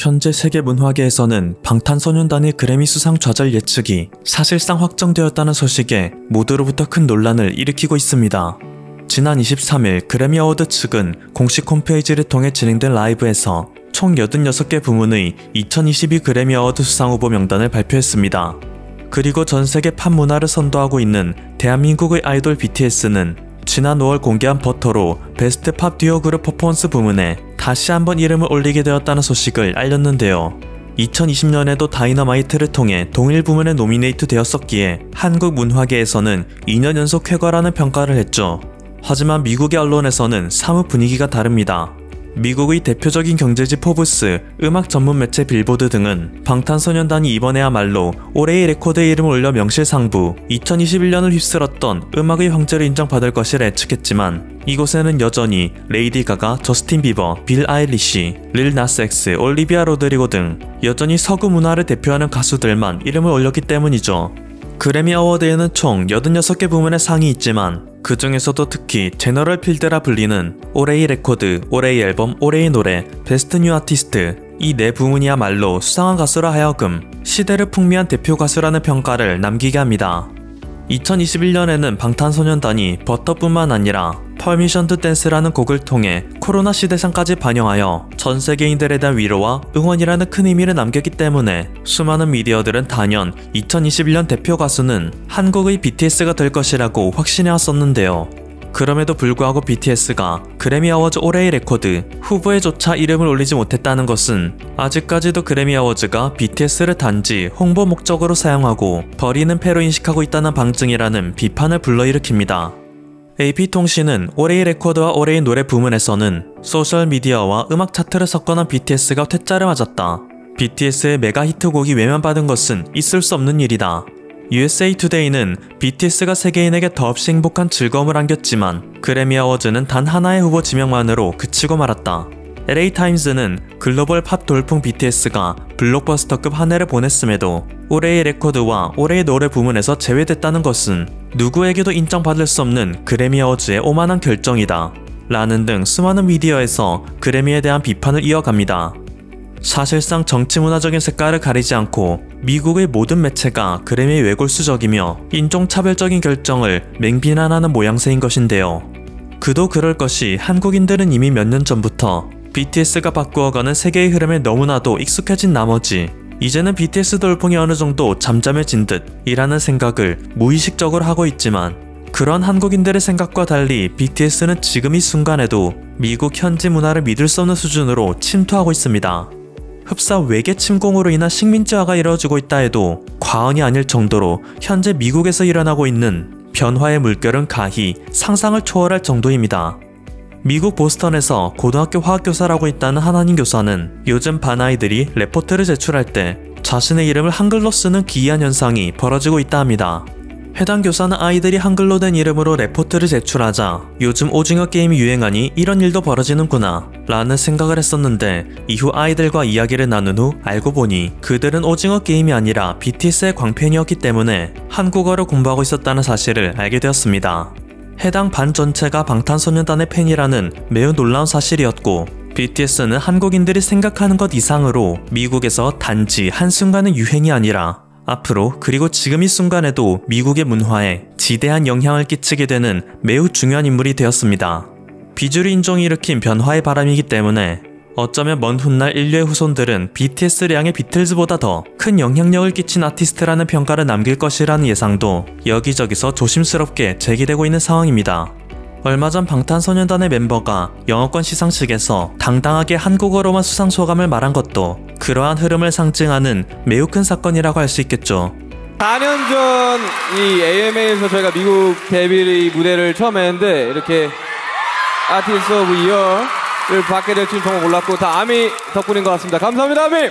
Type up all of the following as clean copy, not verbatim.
현재 세계 문화계에서는 방탄소년단의 그래미 수상 좌절 예측이 사실상 확정되었다는 소식에 모두로부터 큰 논란을 일으키고 있습니다. 지난 23일 그래미 어워드 측은 공식 홈페이지를 통해 진행된 라이브에서 총 86개 부문의 2022 그래미 어워드 수상 후보 명단을 발표했습니다. 그리고 전 세계 팝 문화를 선도하고 있는 대한민국의 아이돌 BTS는 지난 5월 공개한 버터로 베스트 팝 듀오 그룹 퍼포먼스 부문에 다시 한번 이름을 올리게 되었다는 소식을 알렸는데요. 2020년에도 다이너마이트를 통해 동일 부문에 노미네이트 되었었기에 한국 문화계에서는 2년 연속 쾌거라는 평가를 했죠. 하지만 미국의 언론에서는 사뭇 분위기가 다릅니다. 미국의 대표적인 경제지 포브스, 음악 전문 매체 빌보드 등은 방탄소년단이 이번에야말로 올해의 레코드에 이름을 올려 명실상부 2021년을 휩쓸었던 음악의 황제로 인정받을 것이라 예측했지만 이곳에는 여전히 레이디 가가, 저스틴 비버, 빌 아일리시, 릴 나스 엑스, 올리비아 로드리고 등 여전히 서구 문화를 대표하는 가수들만 이름을 올렸기 때문이죠. 그래미 어워드에는 총 86개 부문의 상이 있지만 그 중에서도 특히 제너럴 필드라 불리는 올해의 레코드, 올해의 앨범, 올해의 노래, 베스트 뉴 아티스트 이 네 부문이야말로 수상한 가수라 하여금 시대를 풍미한 대표 가수라는 평가를 남기게 합니다. 2021년에는 방탄소년단이 버터뿐만 아니라 퍼미션 투 댄스라는 곡을 통해 코로나 시대상까지 반영하여 전 세계인들에 대한 위로와 응원이라는 큰 의미를 남겼기 때문에 수많은 미디어들은 단연 2021년 대표 가수는 한국의 BTS가 될 것이라고 확신해왔었는데요. 그럼에도 불구하고 BTS가 그래미 어워즈 올해의 레코드 후보에조차 이름을 올리지 못했다는 것은 아직까지도 그래미 어워즈가 BTS를 단지 홍보 목적으로 사용하고 버리는 패로 인식하고 있다는 방증이라는 비판을 불러일으킵니다. AP통신은 올해의 레코드와 올해의 노래 부문에서는 소셜미디어와 음악 차트를 석권한 BTS가 퇴짜를 맞았다. BTS의 메가 히트곡이 외면받은 것은 있을 수 없는 일이다. USA Today는 BTS가 세계인에게 더없이 행복한 즐거움을 안겼지만 그래미 어워즈는 단 하나의 후보 지명만으로 그치고 말았다. LA 타임즈는 글로벌 팝 돌풍 BTS가 블록버스터급 한 해를 보냈음에도 올해의 레코드와 올해의 노래 부문에서 제외됐다는 것은 누구에게도 인정받을 수 없는 그래미 어워즈의 오만한 결정이다. 라는 등 수많은 미디어에서 그래미에 대한 비판을 이어갑니다. 사실상 정치문화적인 색깔을 가리지 않고 미국의 모든 매체가 그래미의 외골수적이며 인종차별적인 결정을 맹비난하는 모양새인 것인데요. 그도 그럴 것이 한국인들은 이미 몇 년 전부터 BTS가 바꾸어가는 세계의 흐름에 너무나도 익숙해진 나머지 이제는 BTS 돌풍이 어느 정도 잠잠해진 듯 이라는 생각을 무의식적으로 하고 있지만 그런 한국인들의 생각과 달리 BTS는 지금 이 순간에도 미국 현지 문화를 믿을 수 없는 수준으로 침투하고 있습니다. 흡사 외계 침공으로 인한 식민지화가 이루어지고 있다 해도 과언이 아닐 정도로 현재 미국에서 일어나고 있는 변화의 물결은 가히 상상을 초월할 정도입니다. 미국 보스턴에서 고등학교 화학교사라고 있다는 한 한인 교사는 요즘 반 아이들이 레포트를 제출할 때 자신의 이름을 한글로 쓰는 기이한 현상이 벌어지고 있다 합니다. 해당 교사는 아이들이 한글로 된 이름으로 레포트를 제출하자 요즘 오징어 게임이 유행하니 이런 일도 벌어지는구나 라는 생각을 했었는데 이후 아이들과 이야기를 나눈 후 알고 보니 그들은 오징어 게임이 아니라 BTS의 광팬이었기 때문에 한국어를 공부하고 있었다는 사실을 알게 되었습니다. 해당 반 전체가 방탄소년단의 팬이라는 매우 놀라운 사실이었고 BTS는 한국인들이 생각하는 것 이상으로 미국에서 단지 한순간의 유행이 아니라 앞으로 그리고 지금 이 순간에도 미국의 문화에 지대한 영향을 끼치게 되는 매우 중요한 인물이 되었습니다. 비주류 인종이 일으킨 변화의 바람이기 때문에 어쩌면 먼 훗날 인류의 후손들은 BTS를 향해 비틀즈보다 더 큰 영향력을 끼친 아티스트라는 평가를 남길 것이라는 예상도 여기저기서 조심스럽게 제기되고 있는 상황입니다. 얼마 전 방탄소년단의 멤버가 영어권 시상식에서 당당하게 한국어로만 수상소감을 말한 것도 그러한 흐름을 상징하는 매우 큰 사건이라고 할 수 있겠죠. 4년 전 이 AMA에서 저희가 미국 데뷔 무대를 처음 했는데 이렇게 아티스트 오브 이어를 받게 될 줄 정말 몰랐고 다 아미 덕분인 것 같습니다. 감사합니다, 아미!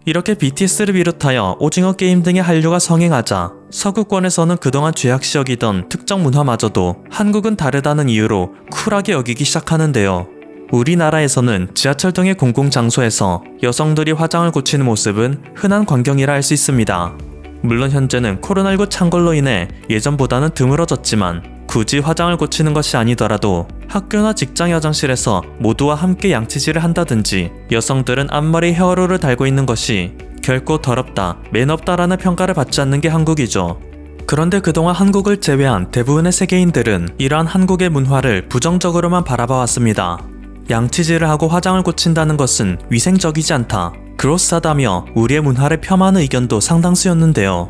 이렇게 BTS를 비롯하여 오징어 게임 등의 한류가 성행하자 서구권에서는 그동안 죄악시 여기던 특정 문화마저도 한국은 다르다는 이유로 쿨하게 여기기 시작하는데요. 우리나라에서는 지하철 등의 공공장소에서 여성들이 화장을 고치는 모습은 흔한 광경이라 할 수 있습니다. 물론 현재는 코로나19 창궐로 인해 예전보다는 드물어졌지만 굳이 화장을 고치는 것이 아니더라도 학교나 직장 화장실에서 모두와 함께 양치질을 한다든지 여성들은 앞머리 헤어롤을 달고 있는 것이 결코 더럽다, 매너없다라는 평가를 받지 않는 게 한국이죠. 그런데 그동안 한국을 제외한 대부분의 세계인들은 이러한 한국의 문화를 부정적으로만 바라봐 왔습니다. 양치질을 하고 화장을 고친다는 것은 위생적이지 않다, 그로싸다며 우리의 문화를 폄하하는 의견도 상당수였는데요.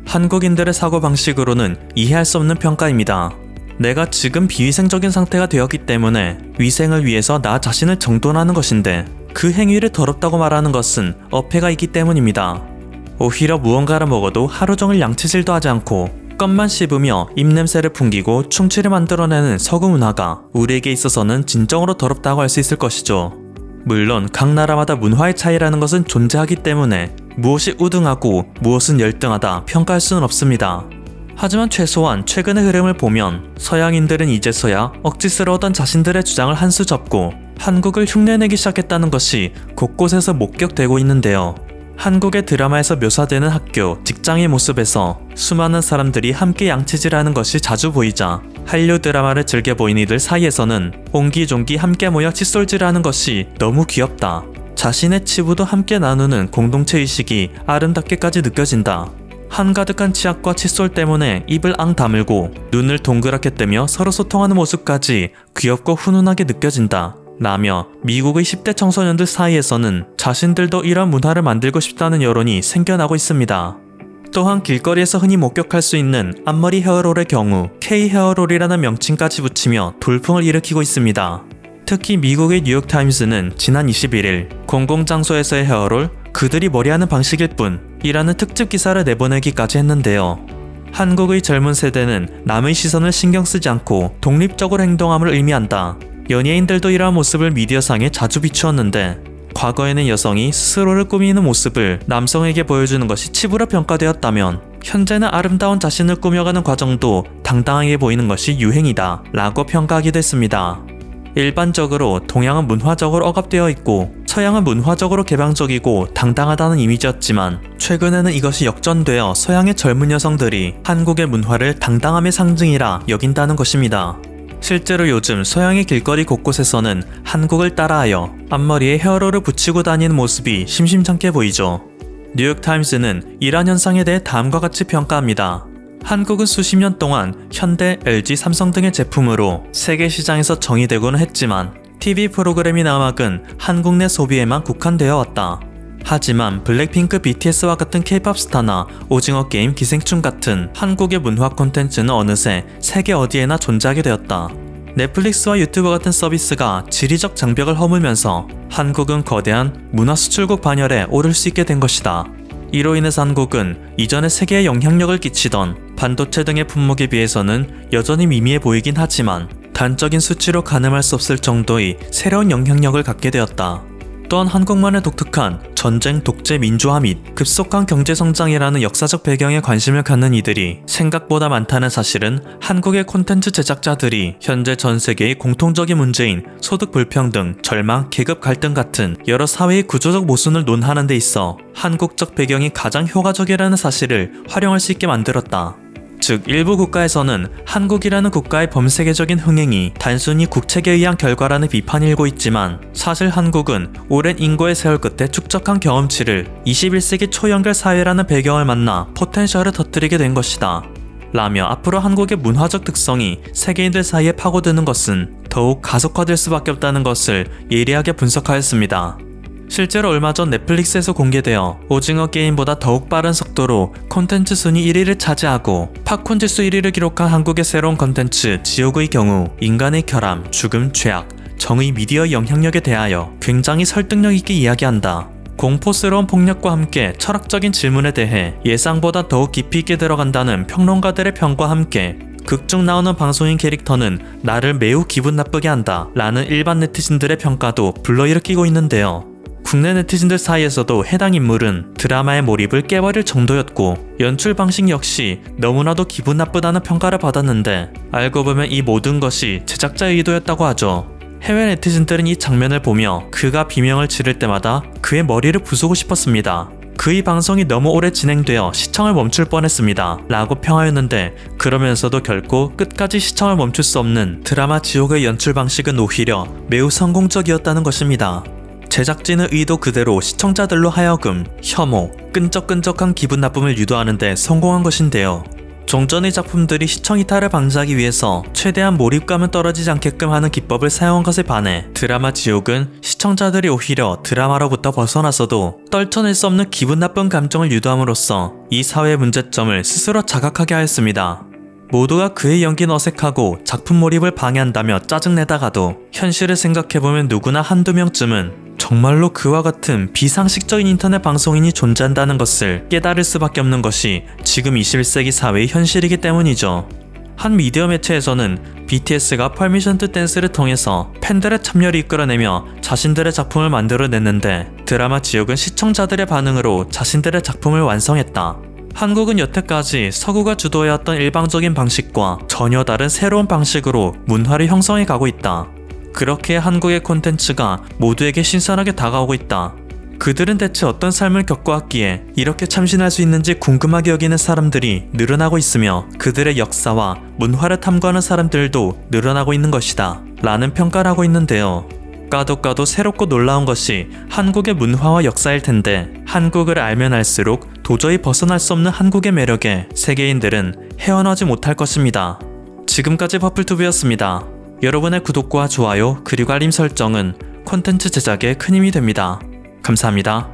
한국인들의 사고방식으로는 이해할 수 없는 평가입니다. 내가 지금 비위생적인 상태가 되었기 때문에 위생을 위해서 나 자신을 정돈하는 것인데 그 행위를 더럽다고 말하는 것은 어폐가 있기 때문입니다. 오히려 무언가를 먹어도 하루 종일 양치질도 하지 않고 껌만 씹으며 입냄새를 풍기고 충치를 만들어내는 서구 문화가 우리에게 있어서는 진정으로 더럽다고 할 수 있을 것이죠. 물론 각 나라마다 문화의 차이라는 것은 존재하기 때문에 무엇이 우등하고 무엇은 열등하다 평가할 수는 없습니다. 하지만 최소한 최근의 흐름을 보면 서양인들은 이제서야 억지스러웠던 자신들의 주장을 한 수 접고 한국을 흉내내기 시작했다는 것이 곳곳에서 목격되고 있는데요. 한국의 드라마에서 묘사되는 학교, 직장의 모습에서 수많은 사람들이 함께 양치질하는 것이 자주 보이자 한류 드라마를 즐겨 보이는 이들 사이에서는 옹기종기 함께 모여 칫솔질하는 것이 너무 귀엽다, 자신의 치부도 함께 나누는 공동체의식이 아름답게까지 느껴진다, 한가득한 치약과 칫솔 때문에 입을 앙 다물고 눈을 동그랗게 뜨며 서로 소통하는 모습까지 귀엽고 훈훈하게 느껴진다 라며 미국의 10대 청소년들 사이에서는 자신들도 이런 문화를 만들고 싶다는 여론이 생겨나고 있습니다. 또한 길거리에서 흔히 목격할 수 있는 앞머리 헤어롤의 경우 K-헤어롤이라는 명칭까지 붙이며 돌풍을 일으키고 있습니다. 특히 미국의 뉴욕타임스는 지난 21일 공공장소에서의 헤어롤, 그들이 머리하는 방식일 뿐 이라는 특집 기사를 내보내기까지 했는데요. 한국의 젊은 세대는 남의 시선을 신경 쓰지 않고 독립적으로 행동함을 의미한다. 연예인들도 이러한 모습을 미디어상에 자주 비추었는데 과거에는 여성이 스스로를 꾸미는 모습을 남성에게 보여주는 것이 치부로 평가되었다면 현재는 아름다운 자신을 꾸며가는 과정도 당당하게 보이는 것이 유행이다 라고 평가하기도 했습니다. 일반적으로 동양은 문화적으로 억압되어 있고 서양은 문화적으로 개방적이고 당당하다는 이미지였지만 최근에는 이것이 역전되어 서양의 젊은 여성들이 한국의 문화를 당당함의 상징이라 여긴다는 것입니다. 실제로 요즘 서양의 길거리 곳곳에서는 한국을 따라하여 앞머리에 헤어롤을 붙이고 다니는 모습이 심심찮게 보이죠. 뉴욕타임스는 이러한 현상에 대해 다음과 같이 평가합니다. 한국은 수십 년 동안 현대, LG, 삼성 등의 제품으로 세계 시장에서 정의되고는 했지만 TV 프로그램이나 음악은 한국 내 소비에만 국한되어 왔다. 하지만 블랙핑크, BTS와 같은 K-POP 스타나 오징어 게임, 기생충 같은 한국의 문화 콘텐츠는 어느새 세계 어디에나 존재하게 되었다. 넷플릭스와 유튜브 같은 서비스가 지리적 장벽을 허물면서 한국은 거대한 문화 수출국 반열에 오를 수 있게 된 것이다. 이로 인해서 한국은 이전에 세계에 영향력을 끼치던 반도체 등의 품목에 비해서는 여전히 미미해 보이긴 하지만 단적인 수치로 가늠할 수 없을 정도의 새로운 영향력을 갖게 되었다. 또한 한국만의 독특한 전쟁, 독재, 민주화 및 급속한 경제성장이라는 역사적 배경에 관심을 갖는 이들이 생각보다 많다는 사실은 한국의 콘텐츠 제작자들이 현재 전 세계의 공통적인 문제인 소득 불평등, 절망, 계급 갈등 같은 여러 사회의 구조적 모순을 논하는 데 있어 한국적 배경이 가장 효과적이라는 사실을 활용할 수 있게 만들었다. 즉 일부 국가에서는 한국이라는 국가의 범세계적인 흥행이 단순히 국책에 의한 결과라는 비판이 일고 있지만 사실 한국은 오랜 인고의 세월 끝에 축적한 경험치를 21세기 초연결 사회라는 배경을 만나 포텐셜을 터뜨리게 된 것이다. 라며 앞으로 한국의 문화적 특성이 세계인들 사이에 파고드는 것은 더욱 가속화될 수밖에 없다는 것을 예리하게 분석하였습니다. 실제로 얼마 전 넷플릭스에서 공개되어 오징어 게임보다 더욱 빠른 속도로 콘텐츠 순위 1위를 차지하고 팝콘 지수 1위를 기록한 한국의 새로운 콘텐츠 지옥의 경우 인간의 결함, 죽음, 죄악, 정의, 미디어의 영향력에 대하여 굉장히 설득력 있게 이야기한다. 공포스러운 폭력과 함께 철학적인 질문에 대해 예상보다 더욱 깊이 있게 들어간다는 평론가들의 평과 함께 극 중 나오는 방송인 캐릭터는 나를 매우 기분 나쁘게 한다 라는 일반 네티즌들의 평가도 불러일으키고 있는데요. 국내 네티즌들 사이에서도 해당 인물은 드라마의 몰입을 깨버릴 정도였고 연출 방식 역시 너무나도 기분 나쁘다는 평가를 받았는데 알고 보면 이 모든 것이 제작자의 의도였다고 하죠. 해외 네티즌들은 이 장면을 보며 그가 비명을 지를 때마다 그의 머리를 부수고 싶었습니다. 그의 방송이 너무 오래 진행되어 시청을 멈출 뻔했습니다 라고 평하였는데, 그러면서도 결코 끝까지 시청을 멈출 수 없는 드라마 지옥의 연출 방식은 오히려 매우 성공적이었다는 것입니다. 제작진의 의도 그대로 시청자들로 하여금 혐오, 끈적끈적한 기분 나쁨을 유도하는 데 성공한 것인데요. 종전의 작품들이 시청 이탈을 방지하기 위해서 최대한 몰입감은 떨어지지 않게끔 하는 기법을 사용한 것에 반해 드라마 지옥은 시청자들이 오히려 드라마로부터 벗어나서도 떨쳐낼 수 없는 기분 나쁜 감정을 유도함으로써 이 사회의 문제점을 스스로 자각하게 하였습니다. 모두가 그의 연기는 어색하고 작품 몰입을 방해한다며 짜증내다가도 현실을 생각해보면 누구나 한두 명쯤은 정말로 그와 같은 비상식적인 인터넷 방송인이 존재한다는 것을 깨달을 수밖에 없는 것이 지금 21세기 사회의 현실이기 때문이죠. 한 미디어 매체에서는 BTS가 퍼미션 투 댄스를 통해서 팬들의 참여를 이끌어내며 자신들의 작품을 만들어냈는데, 드라마 지옥은 시청자들의 반응으로 자신들의 작품을 완성했다. 한국은 여태까지 서구가 주도해왔던 일방적인 방식과 전혀 다른 새로운 방식으로 문화를 형성해 가고 있다. 그렇게 한국의 콘텐츠가 모두에게 신선하게 다가오고 있다. 그들은 대체 어떤 삶을 겪어왔기에 이렇게 참신할 수 있는지 궁금하게 여기는 사람들이 늘어나고 있으며, 그들의 역사와 문화를 탐구하는 사람들도 늘어나고 있는 것이다 라는 평가를 하고 있는데요. 까도 새롭고 놀라운 것이 한국의 문화와 역사일 텐데, 한국을 알면 알수록 도저히 벗어날 수 없는 한국의 매력에 세계인들은 헤어나지 못할 것입니다. 지금까지 퍼플투브였습니다. 여러분의 구독과 좋아요 그리고 알림 설정은 콘텐츠 제작에 큰 힘이 됩니다. 감사합니다.